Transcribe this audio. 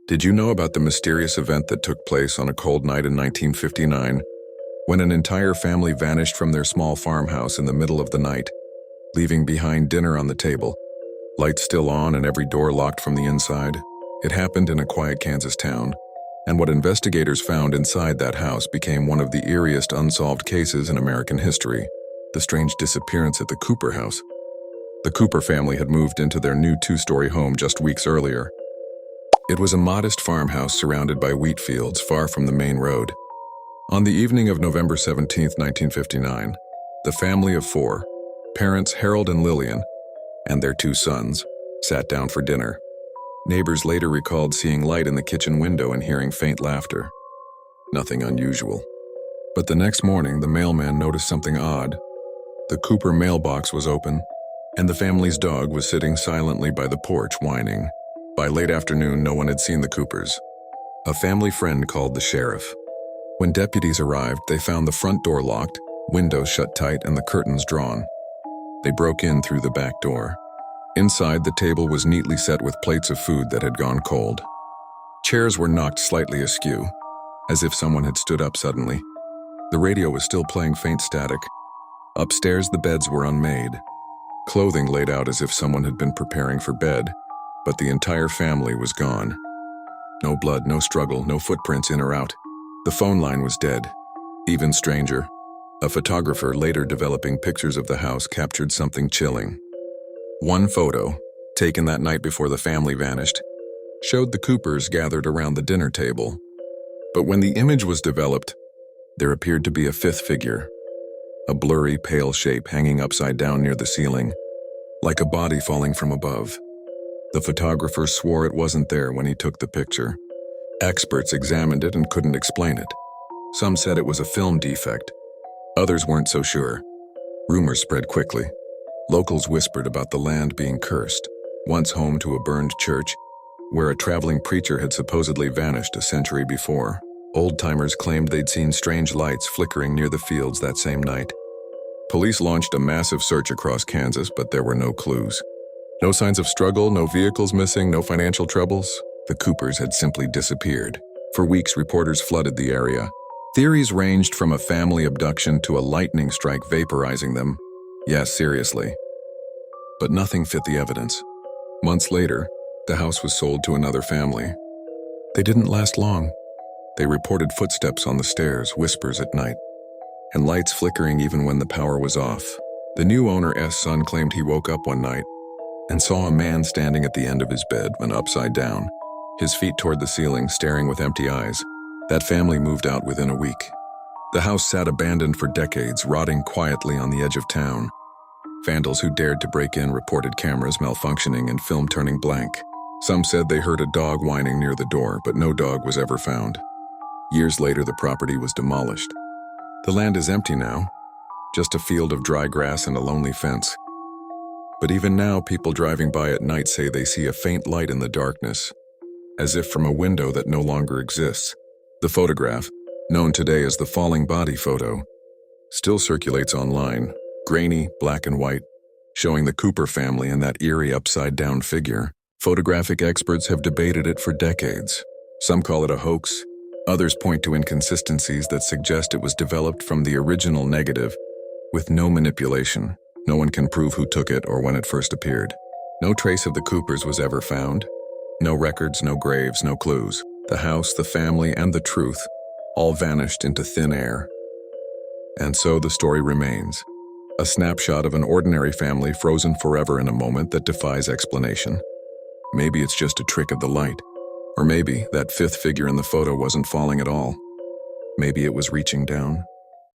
Did you know about the mysterious event that took place on a cold night in 1959, when an entire family vanished from their small farmhouse in the middle of the night, leaving behind dinner on the table, lights still on and every door locked from the inside? It happened in a quiet Kansas town, and what investigators found inside that house became one of the eeriest unsolved cases in American history: the strange disappearance at the Cooper house. The Cooper family had moved into their new two-story home just weeks earlier. It was a modest farmhouse surrounded by wheat fields far from the main road. On the evening of November 17, 1959, the family of four, parents Harold and Lillian, and their two sons, sat down for dinner. Neighbors later recalled seeing light in the kitchen window and hearing faint laughter. Nothing unusual. But the next morning, the mailman noticed something odd. The Cooper mailbox was open, and the family's dog was sitting silently by the porch whining. By late afternoon, no one had seen the Coopers. A family friend called the sheriff. When deputies arrived, they found the front door locked, windows shut tight, and the curtains drawn. They broke in through the back door. Inside, the table was neatly set with plates of food that had gone cold. Chairs were knocked slightly askew, as if someone had stood up suddenly. The radio was still playing faint static. Upstairs, the beds were unmade. Clothing laid out as if someone had been preparing for bed, but the entire family was gone. No blood, no struggle, no footprints in or out. The phone line was dead. Even stranger, a photographer later developing pictures of the house captured something chilling. One photo, taken that night before the family vanished, showed the Coopers gathered around the dinner table. But when the image was developed, there appeared to be a fifth figure, a blurry, pale shape hanging upside down near the ceiling, like a body falling from above. The photographer swore it wasn't there when he took the picture. Experts examined it and couldn't explain it. Some said it was a film defect. Others weren't so sure. Rumors spread quickly. Locals whispered about the land being cursed, once home to a burned church, where a traveling preacher had supposedly vanished a century before. Old-timers claimed they'd seen strange lights flickering near the fields that same night. Police launched a massive search across Kansas, but there were no clues. No signs of struggle, no vehicles missing, no financial troubles. The Coopers had simply disappeared. For weeks, reporters flooded the area. Theories ranged from a family abduction to a lightning strike vaporizing them. Yes, seriously. But nothing fit the evidence. Months later, the house was sold to another family. They didn't last long. They reported footsteps on the stairs, whispers at night, and lights flickering even when the power was off. The new owner's son claimed he woke up one night and saw a man standing at the end of his bed when upside down, his feet toward the ceiling, staring with empty eyes. That family moved out within a week. The house sat abandoned for decades, rotting quietly on the edge of town. Vandals who dared to break in reported cameras malfunctioning and film turning blank. Some said they heard a dog whining near the door, but no dog was ever found. Years later, the property was demolished. The land is empty now, just a field of dry grass and a lonely fence. But even now, people driving by at night say they see a faint light in the darkness, as if from a window that no longer exists. The photograph, known today as the falling body photo, still circulates online, grainy, black and white, showing the Cooper family and that eerie upside-down figure. Photographic experts have debated it for decades. Some call it a hoax. Others point to inconsistencies that suggest it was developed from the original negative, with no manipulation. No one can prove who took it or when it first appeared. No trace of the Coopers was ever found. No records, no graves, no clues. The house, the family, and the truth all vanished into thin air. And so the story remains. A snapshot of an ordinary family frozen forever in a moment that defies explanation. Maybe it's just a trick of the light. Or maybe that fifth figure in the photo wasn't falling at all. Maybe it was reaching down.